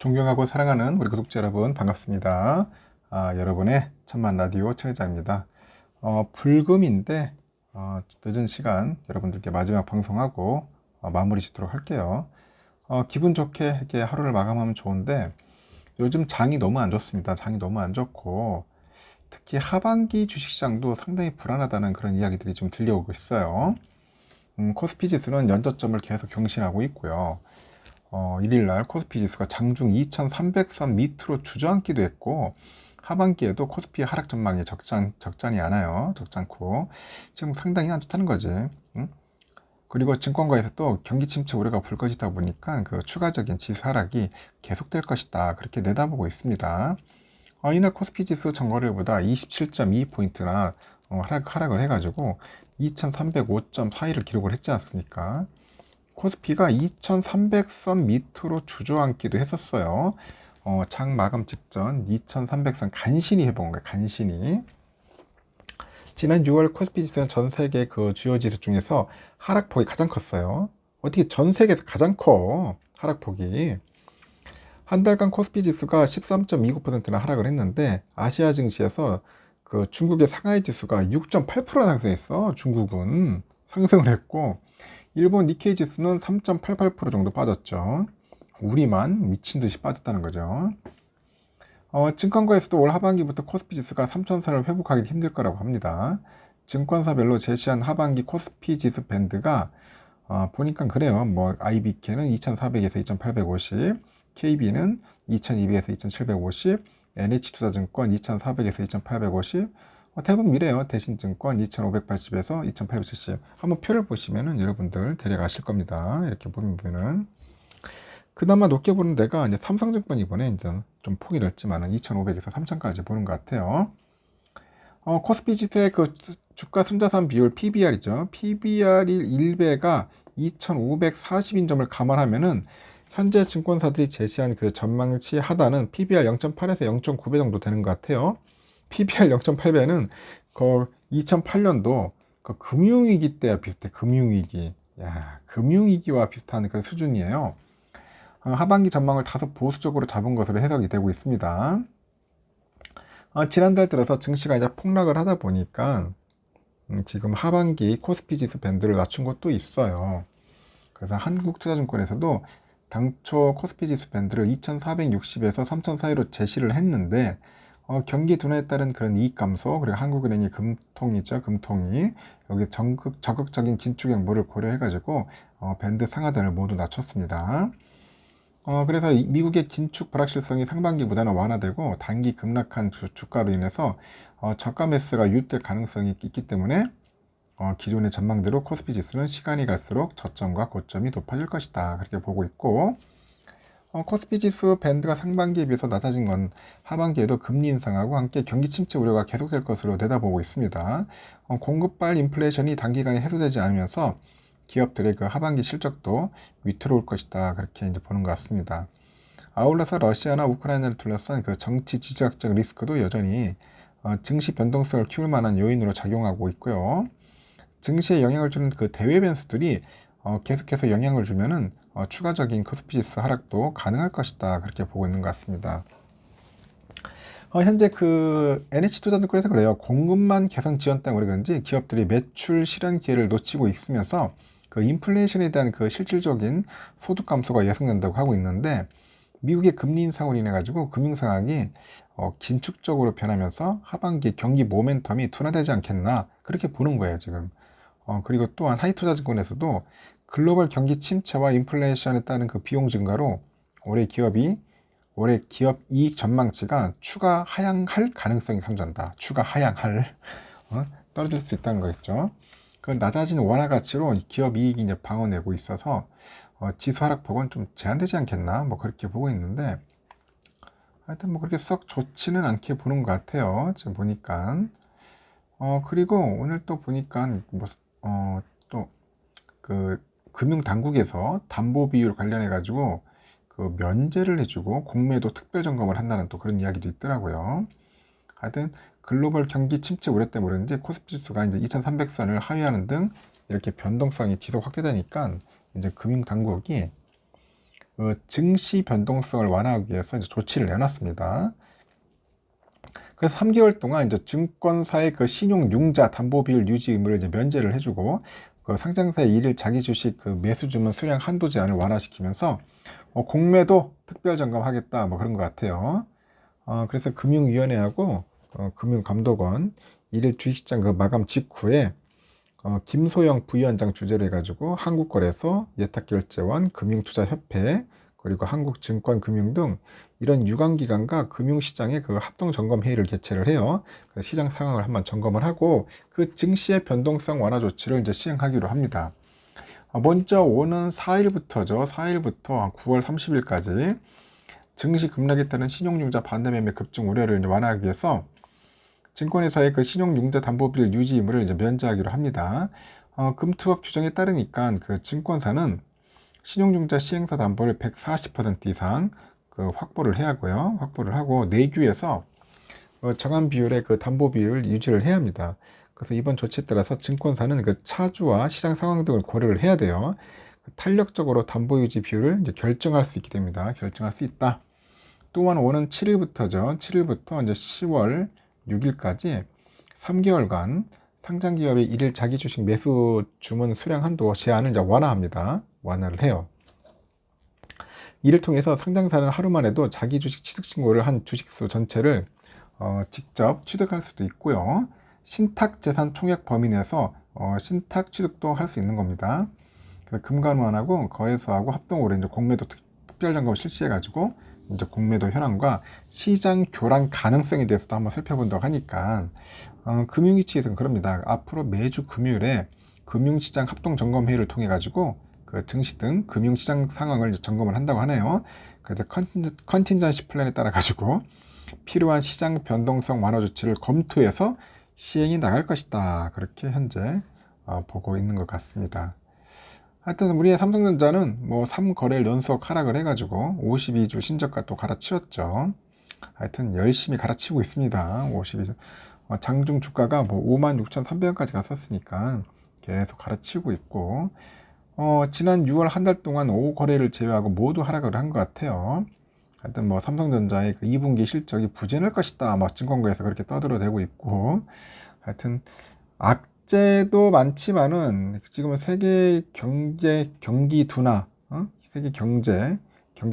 존경하고 사랑하는 우리 구독자 여러분 반갑습니다. 여러분의 천만 라디오 최 회장입니다. 불금인데 늦은 시간 여러분들께 마지막 방송하고 마무리 짓도록 할게요. 기분 좋게 이렇게 하루를 마감하면 좋은데 요즘 장이 너무 안 좋습니다. 장이 너무 안 좋고 특히 하반기 주식시장도 상당히 불안하다는 그런 이야기들이 좀 들려오고 있어요. 코스피 지수는 연저점을 계속 경신하고 있고요. 1일날 코스피 지수가 장중 2300선 밑으로 주저앉기도 했고 하반기에도 코스피 하락 전망이 적잖이 않아요. 적잖고 지금 상당히 안 좋다는 거지. 응? 그리고 증권가에서 또 경기 침체 우려가 불 것이다 보니까 그 추가적인 지수 하락이 계속될 것이다. 그렇게 내다보고 있습니다. 이날 코스피 지수 전거래보다 27.2포인트나 하락을 해가지고 2305.41을 기록을 했지 않습니까? 코스피가 2300선 밑으로 주저앉기도 했었어요. 장 마감 직전 2300선 간신히 해본 거예요. 간신히. 지난 6월 코스피 지수는 전 세계 그 주요 지수 중에서 하락폭이 가장 컸어요. 어떻게 전 세계에서 가장 커? 하락폭이. 한 달간 코스피 지수가 13.29%나 하락을 했는데 아시아 증시에서 그 중국의 상하이 지수가 6.8% 상승했어. 중국은 상승을 했고 일본 니케이 지수는 3.88% 정도 빠졌죠. 우리만 미친 듯이 빠졌다는 거죠. 증권가에서도 올 하반기부터 코스피 지수가 3천선을 회복하기 힘들 거라고 합니다. 증권사별로 제시한 하반기 코스피 지수 밴드가 보니까 그래요. 뭐 IBK는 2,400에서 2,850, KB는 2,200에서 2,750, NH투자증권 2,400에서 2,850, 대부분 이래요. 대신증권 2,580에서 2,870. 한번 표를 보시면은 여러분들 대략 아실 겁니다. 이렇게 보면은 그나마 높게 보는 데가 이제 삼성증권 이번에 이제 좀 폭이 넓지만은 2,500에서 3,000까지 보는 것 같아요. 코스피 지수의 그 주가 순자산 비율 PBR이죠. PBR이 1배가 2,540인 점을 감안하면은 현재 증권사들이 제시한 그 전망치 하단은 PBR 0.8에서 0.9배 정도 되는 것 같아요. PBR 0.8배는 그 2008년도 그 금융위기 때와 비슷해. 금융위기. 야, 금융위기와 비슷한 그런 수준이에요. 하반기 전망을 다소 보수적으로 잡은 것으로 해석이 되고 있습니다. 지난달 들어서 증시가 이제 폭락을 하다 보니까 지금 하반기 코스피 지수 밴드를 낮춘 것도 있어요. 그래서 한국투자증권에서도 당초 코스피 지수 밴드를 2,460에서 3,000 사이로 제시를 했는데 경기 둔화에 따른 그런 이익 감소 그리고 한국은행이 금통이죠. 금통이 여기 적극적인 긴축 행보를 고려해가지고 밴드 상하단을 모두 낮췄습니다. 그래서 미국의 긴축 불확실성이 상반기보다는 완화되고 단기 급락한 주가로 인해서 저가 매수가 유입될 가능성이 있기 때문에 기존의 전망대로 코스피 지수는 시간이 갈수록 저점과 고점이 높아질 것이다. 그렇게 보고 있고 코스피 지수 밴드가 상반기에 비해서 낮아진 건 하반기에도 금리 인상하고 함께 경기 침체 우려가 계속될 것으로 내다보고 있습니다. 공급발 인플레이션이 단기간에 해소되지 않으면서 기업들의 그 하반기 실적도 위태로울 것이다. 그렇게 이제 보는 것 같습니다. 아울러서 러시아나 우크라이나를 둘러싼 그 정치 지정학적 리스크도 여전히 증시 변동성을 키울 만한 요인으로 작용하고 있고요. 증시에 영향을 주는 그 대외 변수들이 계속해서 영향을 주면은 추가적인 코스피 지수 하락도 가능할 것이다. 그렇게 보고 있는 것 같습니다. 현재 그 NH투자증권에서 그래요. 공급만 개선 지연 때문에 그런지 기업들이 매출 실현 기회를 놓치고 있으면서 그 인플레이션에 대한 그 실질적인 소득 감소가 예상된다고 하고 있는데 미국의 금리 인상으로 인해 가지고 금융 상황이 긴축적으로 변하면서 하반기 경기 모멘텀이 둔화되지 않겠나 그렇게 보는 거예요 지금. 그리고 또한 하이투자증권에서도 글로벌 경기 침체와 인플레이션에 따른 그 비용 증가로 올해 기업 이익 전망치가 추가 하향할 가능성이 상존한다. 추가 하향할 떨어질 수 있다는 거겠죠. 그 낮아진 원화 가치로 기업 이익이 이제 방어내고 있어서 지수 하락폭은 좀 제한되지 않겠나 뭐 그렇게 보고 있는데 하여튼 뭐 그렇게 썩 좋지는 않게 보는 것 같아요. 지금 보니까 그리고 오늘 또 보니까 또 그 금융 당국에서 담보 비율 관련해 가지고 그 면제를 해주고 공매도 특별 점검을 한다는 또 그런 이야기도 있더라고요. 하여튼 글로벌 경기 침체 우려 때문에 그런지 코스피 지수가 이제 2,300선을 하회하는 등 이렇게 변동성이 지속 확대되니까 이제 금융 당국이 증시 변동성을 완화하기 위해서 이제 조치를 내놨습니다. 그래서 3개월 동안 이제 증권사의 그 신용 융자 담보 비율 유지 의무를 이제 면제를 해주고 그 상장사의 일일 자기 주식 그 매수 주문 수량 한도 제한을 완화시키면서 공매도 특별 점검하겠다 뭐 그런 것 같아요. 그래서 금융위원회하고 금융감독원 일일 주식시장 그 마감 직후에 김소영 부위원장 주재로 해가지고 한국거래소, 예탁결제원, 금융투자협회, 그리고 한국증권금융 등 이런 유관기관과 금융시장의 그 합동점검회의를 개최를 해요. 그래서 시장 상황을 한번 점검을 하고 그 증시의 변동성 완화 조치를 이제 시행하기로 합니다. 먼저 오는 4일부터죠. 4일부터 9월 30일까지 증시 급락에 따른 신용융자 반대매매 급증 우려를 이제 완화하기 위해서 증권회사의 그 신용융자 담보비율 유지 의무를 이제 면제하기로 합니다. 금투업 규정에 따르니까 그 증권사는 신용융자 시행사 담보를 140% 이상 그 확보를 해야 하고요. 확보를 하고 내규에서 정한 비율의 그 담보 비율 유지를 해야 합니다. 그래서 이번 조치에 따라서 증권사는 그 차주와 시장 상황 등을 고려를 해야 돼요. 탄력적으로 담보 유지 비율을 이제 결정할 수 있게 됩니다. 결정할 수 있다. 또한 오는 7일부터죠. 7일부터 이제 10월 6일까지 3개월간 상장기업의 일일 자기 주식 매수 주문 수량 한도 제한을 이제 완화합니다. 완화를 해요. 이를 통해서 상장사는 하루만 해도 자기 주식 취득 신고를 한 주식수 전체를 직접 취득할 수도 있고요. 신탁 재산 총액 범위 내에서 신탁 취득도 할 수 있는 겁니다. 금감원하고 거래소하고 합동으로 이제 공매도 특별 점검을 실시해가지고 이제 공매도 현황과 시장 교란 가능성에 대해서도 한번 살펴본다고 하니까 금융위치에서는 그럽니다. 앞으로 매주 금요일에 금융시장 합동점검회의를 통해 가지고 그 증시 등 금융시장 상황을 점검을 한다고 하네요. 그래서 컨틴전시 플랜에 따라 가지고 필요한 시장 변동성 완화 조치를 검토해서 시행이 나갈 것이다. 그렇게 현재 보고 있는 것 같습니다. 하여튼 우리의 삼성전자는 뭐 3거래일 연속 하락을 해가지고 52주 신저가 또 갈아치웠죠. 하여튼 열심히 갈아치우고 있습니다. 52주. 장중 주가가 뭐 56,300원까지 갔었으니까 계속 갈아치우고 있고 지난 6월 한 달 동안 5거래를 제외하고 모두 하락을 한 것 같아요. 하여튼 뭐 삼성전자의 그 2분기 실적이 부진할 것이다. 뭐 증권가에서 그렇게 떠들어대고 있고 하여튼 악재도 많지만은 지금은 세계 경기 둔화, 세계 경제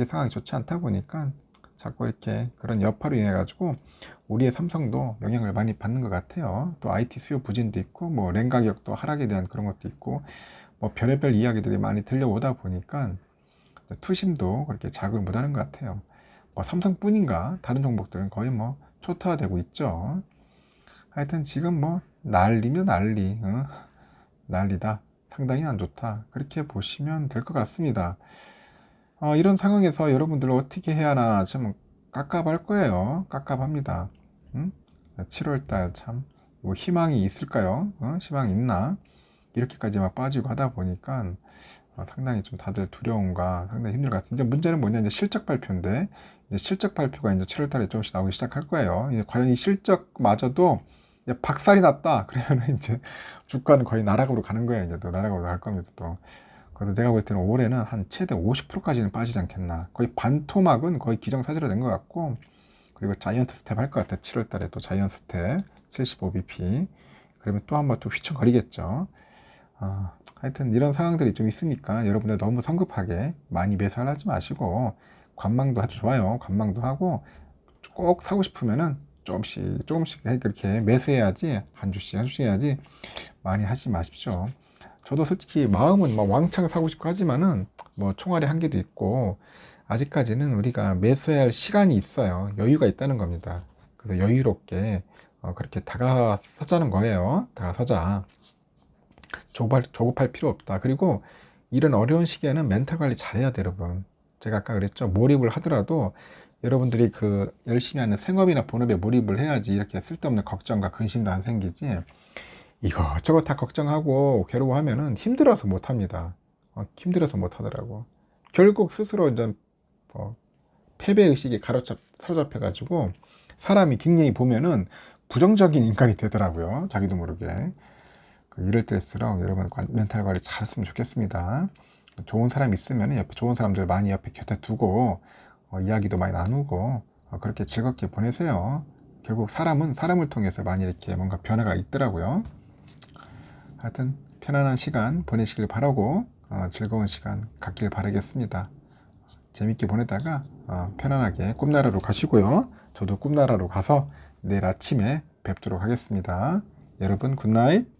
상황이 좋지 않다 보니까 자꾸 이렇게 그런 여파로 인해 가지고 우리의 삼성도 영향을 많이 받는 것 같아요. 또 IT 수요 부진도 있고 뭐 랜 가격도 하락에 대한 그런 것도 있고 뭐 별의별 이야기들이 많이 들려오다 보니까 투심도 그렇게 작을 못하는 것 같아요. 뭐 삼성뿐인가 다른 종목들은 거의 뭐 초토화되고 있죠. 하여튼 지금 뭐 난리면 난리, 난리다. 상당히 안 좋다. 그렇게 보시면 될 것 같습니다. 이런 상황에서 여러분들 어떻게 해야 하나 참 깝깝할 거예요. 깝깝합니다. 7월달 참 뭐 희망이 있을까요? 희망이 있나? 이렇게까지 막 빠지고 하다 보니까 상당히 좀 다들 두려움과 상당히 힘들 것 같은데 문제는 뭐냐 이제 실적 발표인데 이제 실적 발표가 이제 7월달에 조금씩 나오기 시작할 거예요. 이제 과연 이 실적마저도 박살이 났다 그러면 이제 주가는 거의 나락으로 가는 거예요. 이제 또 나락으로 갈 겁니다. 또 그래서 내가 볼 때는 올해는 한 최대 50%까지는 빠지지 않겠나. 거의 반토막은 거의 기정사실화 된 것 같고 그리고 자이언트 스텝 할 것 같아요. 7월달에 또 자이언트 스텝 75bp 그러면 또 한번 또 휘청거리겠죠. 하여튼 이런 상황들이 좀 있으니까 여러분들 너무 성급하게 많이 매수하지 마시고 관망도 아주 좋아요. 관망도 하고 꼭 사고 싶으면은 조금씩 그렇게 매수해야지 한 주씩 해야지 많이 하지 마십시오. 저도 솔직히 마음은 막 왕창 사고 싶고 하지만은 뭐 총알이 한계도 있고 아직까지는 우리가 매수해야 할 시간이 있어요. 여유가 있다는 겁니다. 그래서 여유롭게 그렇게 다가서자는 거예요. 다가서자. 조급할 필요 없다. 그리고 이런 어려운 시기에는 멘탈 관리 잘해야 돼요, 여러분. 제가 아까 그랬죠. 몰입을 하더라도 여러분들이 그 열심히 하는 생업이나 본업에 몰입을 해야지 이렇게 쓸데없는 걱정과 근심도 안 생기지. 이거저거 다 걱정하고 괴로워하면은 힘들어서 못합니다. 힘들어서 못하더라고. 결국 스스로 이제 패배의식에 사로잡혀가지고 사람이 굉장히 보면은 부정적인 인간이 되더라고요. 자기도 모르게. 이럴 때일수록 여러분 멘탈 관리 잘 했으면 좋겠습니다. 좋은 사람 있으면 옆에 좋은 사람들 많이 옆에 곁에 두고 이야기도 많이 나누고 그렇게 즐겁게 보내세요. 결국 사람은 사람을 통해서 많이 이렇게 뭔가 변화가 있더라고요. 하여튼 편안한 시간 보내시길 바라고 즐거운 시간 갖길 바라겠습니다. 재밌게 보내다가 편안하게 꿈나라로 가시고요. 저도 꿈나라로 가서 내일 아침에 뵙도록 하겠습니다. 여러분 굿나잇.